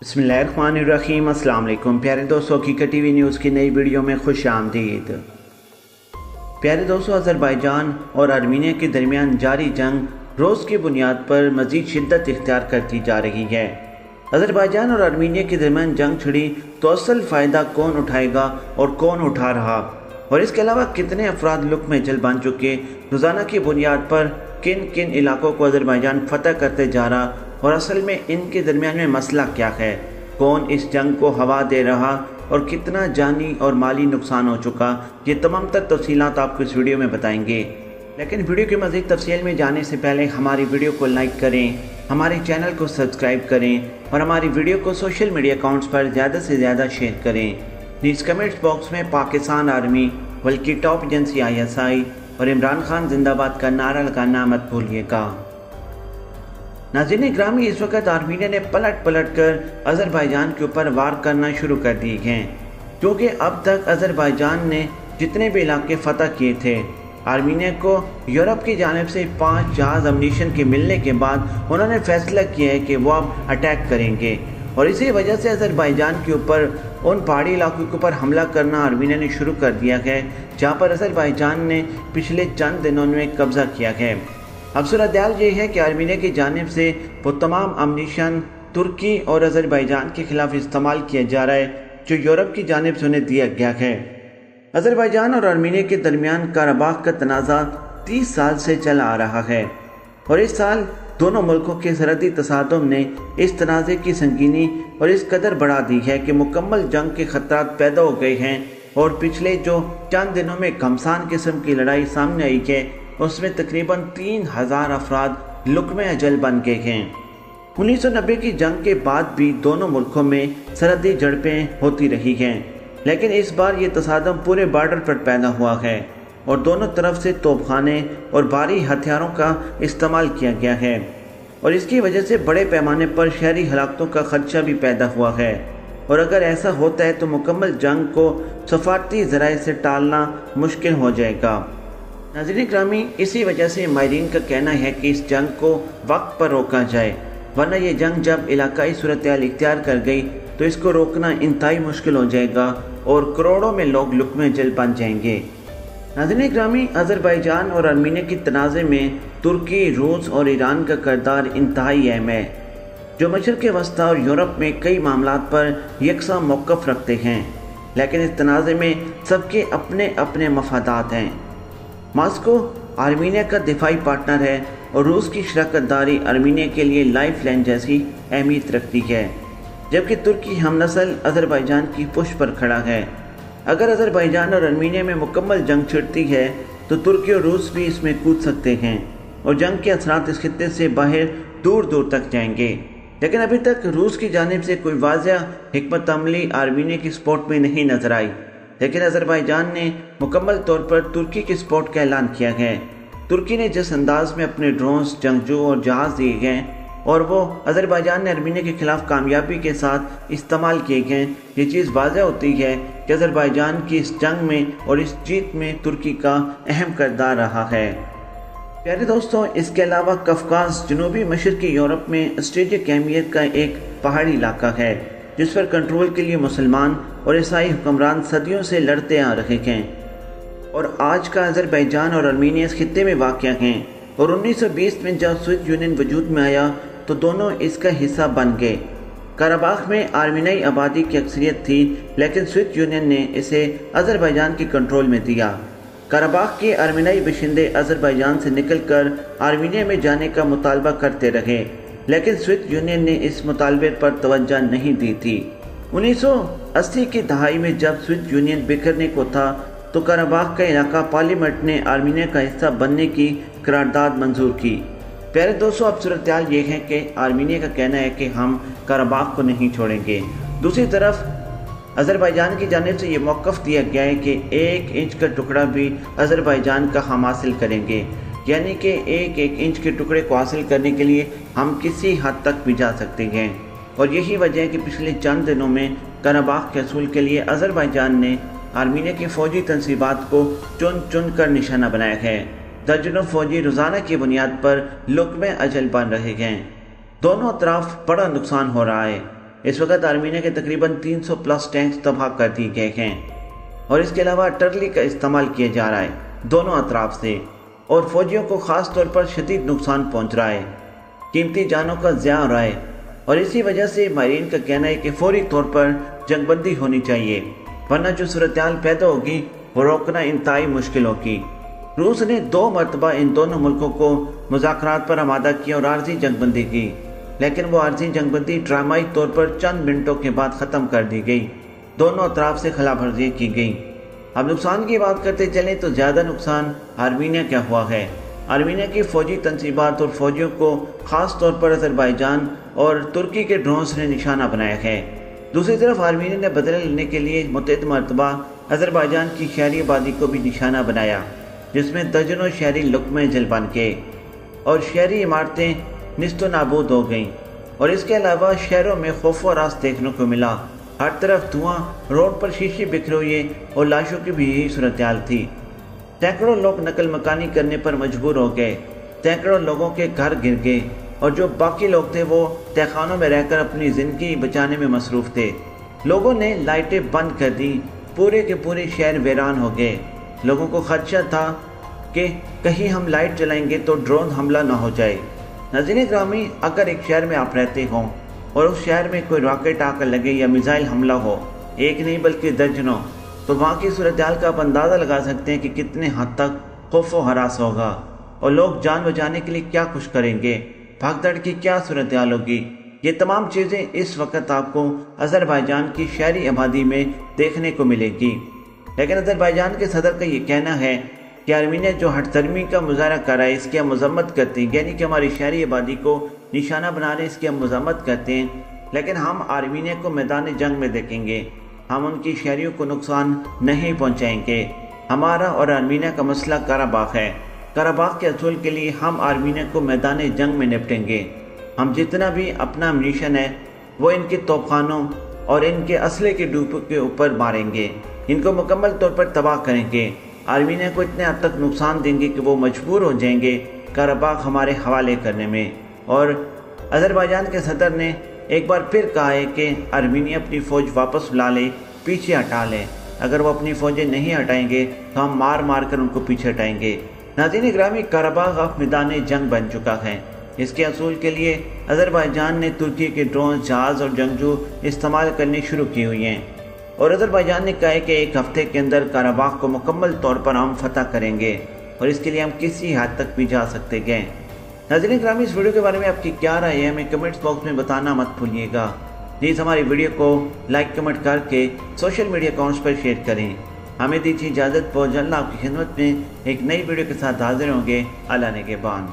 बिस्मिल्लाहिर्रहमानिर्रहीम। अस्सलाम वालेकुम प्यारे दोस्तों, हकीकत टीवी न्यूज़ की नई वीडियो में खुश आमदीद। प्यारे दोस्तों, अज़रबैजान और आर्मीनिया के दरमियान जारी जंग रोज़ की बुनियाद पर मज़ीद शिद्दत इख्तियार करती जा रही है। अज़रबैजान और आर्मीनिया के दरमियान जंग छिड़ी तो असल फ़ायदा कौन उठाएगा और कौन उठा रहा, और इसके अलावा कितने अफराद लुक में जल बन चुके, रोज़ाना की बुनियाद पर किन किन इलाकों को अज़रबैजान फतह करते जा रहा और असल में इनके दरमियान में मसला क्या है, कौन इस जंग को हवा दे रहा और कितना जानी और माली नुकसान हो चुका, ये तमाम तर तफसीलात आपको इस वीडियो में बताएंगे। लेकिन वीडियो की मज़ीद तफसील में जाने से पहले हमारी वीडियो को लाइक करें, हमारे चैनल को सब्सक्राइब करें और हमारी वीडियो को सोशल मीडिया अकाउंट्स पर ज़्यादा से ज़्यादा शेयर करें। नीचे कमेंट्स बॉक्स में पाकिस्तान आर्मी बल्कि टॉप एजेंसी ISI और इमरान खान जिंदाबाद का नारा लगाना मत भूलिएगा। नाज़रीन ग्रामी, इस वक्त आर्मीनिया ने पलट कर अज़रबैजान के ऊपर वार करना शुरू कर दिए हैं, क्योंकि अब तक अज़रबैजान ने जितने भी इलाके फतह किए थे, आर्मीनिया को यूरोप की जानिब से 5 जहाज़ अम्यूनिशन के मिलने के बाद उन्होंने फैसला किया है कि वो अब अटैक करेंगे, और इसी वजह से अज़रबैजान के ऊपर उन पहाड़ी इलाकों के ऊपर हमला करना आर्मीनिया ने शुरू कर दिया है, जहाँ पर अज़रबैजान ने पिछले चंद दिनों में कब्जा किया है। अब सूरत हाल ये है कि आर्मीनिया की जानिब से वो तमाम अम्यूनिशन तुर्की और अज़रबैजान के खिलाफ इस्तेमाल किया जा रहा है जो यूरोप की जानिब से उन्हें दिया गया है। अज़रबैजान और आर्मीनिया के दरमियान कराबाख का तनाज़ा 30 साल से चला आ रहा है, और इस साल दोनों मुल्कों के सरहदी तसादुम ने इस तनाज़े की संगीनी और इस कदर बढ़ा दी है कि मुकम्मल जंग के खतरात पैदा हो गए हैं, और पिछले जो चंद दिनों में घमसान किस्म की लड़ाई सामने आई है उसमें तकरीबन 3000 अफराद लुकमे अजल बन गए हैं। 1990 की जंग के बाद भी दोनों मुल्कों में सरहदी झड़पें होती रही हैं, लेकिन इस बार ये तसादम पूरे बॉर्डर पर पैदा हुआ है और दोनों तरफ से तोपखाने और भारी हथियारों का इस्तेमाल किया गया है, और इसकी वजह से बड़े पैमाने पर शहरी हलाकतों का खदशा भी पैदा हुआ है। और अगर ऐसा होता है तो मुकम्मल जंग को सफारती ज़राए से टालना मुश्किल हो जाएगा। नाज़रीन ग्रामी, इसी वजह से माहिरीन का कहना है कि इस जंग को वक्त पर रोका जाए, वरना ये जंग जब इलाकाई सूरत हाल इख्तियार कर गई तो इसको रोकना इंतहाई मुश्किल हो जाएगा और करोड़ों में लोग लुकमे जल बन जाएंगे। नाज़रीन ग्रामी, अज़रबैजान और आर्मीनिया की तनाज़े में तुर्की, रूस और ईरान का किरदार इंतहाई अहम है, जो मशरिक़ वस्ता और यूरोप में कई मामलात पर यकसा मौक़िफ़ रखते हैं, लेकिन इस तनाज़े में सबके अपने अपने मफादात हैं। मॉस्को आर्मीनिया का दिफाई पार्टनर है और रूस की शराकतदारी आर्मीनिया के लिए लाइफ लाइन जैसी अहमियत रखती है, जबकि तुर्की हमनस्ल अज़रबैजान की पुश पर खड़ा है। अगर अज़रबैजान और आर्मीनिया में मुकम्मल जंग छिड़ती है तो तुर्की और रूस भी इसमें कूद सकते हैं और जंग के असरात इस खित्ते से बाहर दूर दूर तक जाएंगे, लेकिन अभी तक रूस की जानिब से कोई वाज़ेह हिकमत अमली आर्मीनिया की सपोर्ट में नहीं नजर आई, लेकिन अज़रबैजान ने मुकम्मल तौर पर तुर्की की सपोर्ट का ऐलान किया है। तुर्की ने जिस अंदाज में अपने ड्रोन्स, जंगजू और जहाज़ दिए गए और वो अज़रबैजान ने आर्मीनिया के खिलाफ कामयाबी के साथ इस्तेमाल किए गए, ये चीज़ वाज़ेह होती है कि अज़रबैजान की इस जंग में और इस जीत में तुर्की का अहम किरदार रहा है। प्यारे दोस्तों, इसके अलावा कफकास जनूबी मशरक़ी यूरोप में स्ट्रेटेजिक अहमियत का एक पहाड़ी इलाका है, जिस पर कंट्रोल के लिए मुसलमान और ईसाई हुक्मरान सदियों से लड़ते आ रहे हैं, और आज का अज़रबैजान और आर्मीनिया इस खित्ते में वाक़या हैं, और 1920 में जब सोवियत यूनियन वजूद में आया तो दोनों इसका हिस्सा बन गए। कराबाख में आर्मीनियाई आबादी की अक्सरियत थी, लेकिन सोवियत यूनियन ने इसे अज़रबैजान के कंट्रोल में दिया। कराबाख के आर्मीनियाई बाशिंदे अज़रबैजान से निकलकर आर्मीनिया में जाने का मुतालबा करते रहे, लेकिन सोवियत यूनियन ने इस मुतालबे पर तवज्जो नहीं दी थी। 1980 की दहाई में जब सोवियत यूनियन बिखरने को था तो कराबाख का इलाका पार्लियामेंट ने आर्मीनिया का हिस्सा बनने की करारदाद मंजूर की। प्यारे दोस्तों, अब सूरत हाल ये है कि आर्मीनिया का कहना है कि हम कराबाख को नहीं छोड़ेंगे। दूसरी तरफ अज़रबैजान की जानिब से ये मौक़िफ़ दिया गया है कि 1 इंच का टुकड़ा भी अज़रबैजान का हम हासिल करेंगे, यानी कि 1 इंच के टुकड़े को हासिल करने के लिए हम किसी हद तक भी जा सकते हैं, और यही वजह है कि पिछले चंद दिनों में कराबाख के असूल के लिए अज़रबैजान ने आर्मीनिया की फ़ौजी तनसीबात को चुन चुन कर निशाना बनाया है। दर्जनों फ़ौजी रोज़ाना की बुनियाद पर लुकमे अजल बन रहे हैं। दोनों तरफ बड़ा नुकसान हो रहा है। इस वक्त आर्मीनिया के तकरीबन 300 प्लस टैंक्स तबाह कर दिए गए हैं और इसके अलावा टर्ली का इस्तेमाल किया जा रहा है दोनों अतराफ से, और फौजियों को ख़ास तौर पर शदीद नुकसान पहुंच रहा है, कीमती जानों का ज़िया हो रहा है। और इसी वजह से माहिरीन का कहना है कि फौरी तौर पर जंगबंदी होनी चाहिए, वरना जो सूरत-ए-हाल पैदा होगी वो रोकना इंतहाई मुश्किल होगी। रूस ने 2 मरतबा इन दोनों मुल्कों को मुज़ाकरात पर आमादा किया और आर्जी जंगबंदी की, लेकिन वो आर्जी जंगबंदी ड्रामाई तौर पर चंद मिनटों के बाद ख़त्म कर दी गई। दोनों अतराफ से खिलाफ वर्जी की गई। अब नुकसान की बात करते चलें तो ज़्यादा नुकसान आर्मीनिया का हुआ है। आर्मीनिया की फ़ौजी तनसीबात और फ़ौजियों को ख़ास तौर पर अज़रबैजान और तुर्की के ड्रोन्स ने निशाना बनाया है। दूसरी तरफ आर्मीनिया ने बदले लेने के लिए मुतअद्दिद मरतबा अज़रबैजान की शहरी आबादी को भी निशाना बनाया, जिसमें दर्जनों शहरी लुक़मे जल बन गए और शहरी इमारतें निस्तो नाबूद हो गईं। और इसके अलावा शहरों में खौफ व रास देखने को मिला। हर तरफ धुआं, रोड पर शीशे बिखरे हुए और लाशों की भी यही सूरत हाल थी। सैकड़ों लोग नकल मकानी करने पर मजबूर हो गए, सैकड़ों लोगों के घर गिर गए और जो बाकी लोग थे वो तहखानों में रहकर अपनी ज़िंदगी बचाने में मसरूफ़ थे। लोगों ने लाइटें बंद कर दी, पूरे के पूरे शहर वीरान हो गए। लोगों को खदशा था कि कहीं हम लाइट जलाएंगे तो ड्रोन हमला ना हो जाए। नाज़रीन ग्रामी, अगर एक शहर में आप रहते हों और उस शहर में कोई रॉकेट आकर लगे या मिसाइल हमला हो, एक नहीं बल्कि दर्जनों, तो वहाँ की सूरत हाल का आप अंदाज़ा लगा सकते हैं कि कितने हद तक खौफ व हरास होगा और लोग जान बचाने के लिए क्या कुछ करेंगे, भागदड़ की क्या सूरत हाल होगी। ये तमाम चीज़ें इस वक्त आपको अज़रबैजान की शहरी आबादी में देखने को मिलेगी। लेकिन अज़रबैजान के सदर का ये कहना है कि आर्मीनिया जो हठधर्मी का मुजाहरा कर रहा है, इसकी हम मजम्मत करते हैं, यानी कि हमारी शहरी आबादी को निशाना बना रहे हैं, इसकी हम मजम्मत करते हैं। लेकिन हम आर्मीनिया को मैदान जंग में देखेंगे, हम उनकी शहरियों को नुकसान नहीं पहुंचाएंगे। हमारा और आर्मीनिया का मसला कराबाग है। कराबाग के असूल के लिए हम आर्मीनिया को मैदान जंग में निपटेंगे। हम जितना भी अपना मिशन है वो इनके तोपखानों और इनके असले के डूब के ऊपर मारेंगे, इनको मुकम्मल तौर पर तबाह करेंगे। आर्मीनिया को इतने हद तक नुकसान देंगे कि वो मजबूर हो जाएंगे कराबाग हमारे हवाले करने में। और अज़रबैजान के सदर ने एक बार फिर कहा है कि आर्मीनिया अपनी फ़ौज वापस बुला ले, पीछे हटा ले। अगर वो अपनी फ़ौजें नहीं हटाएंगे तो हम मार मार कर उनको पीछे हटाएंगे। नाज़रीन ग्रामी, कराबाग अब मैदान जंग बन चुका है। इसके असूल के लिए अज़रबैजान ने तुर्की के ड्रोन, जहाज़ और जंगजू इस्तेमाल करनी शुरू की हुई हैं और अज़रबैजान ने कहा है कि 1 हफ्ते के अंदर कराबाग को मुकम्मल तौर पर हम फतह करेंगे और इसके लिए हम किसी हद तक भी जा सकते हैं। नाज़रीन ग्रामी, इस वीडियो के बारे में आपकी क्या राय है हमें कमेंट्स बॉक्स में बताना मत भूलिएगा। प्लीज़ हमारी वीडियो को लाइक कमेंट करके सोशल मीडिया अकाउंट्स पर शेयर करें। हमें दीजिए इजाज़त, बहुत जल्द आपकी खिदमत में एक नई वीडियो के साथ हाजिर होंगे। अल्लाह ने के बान।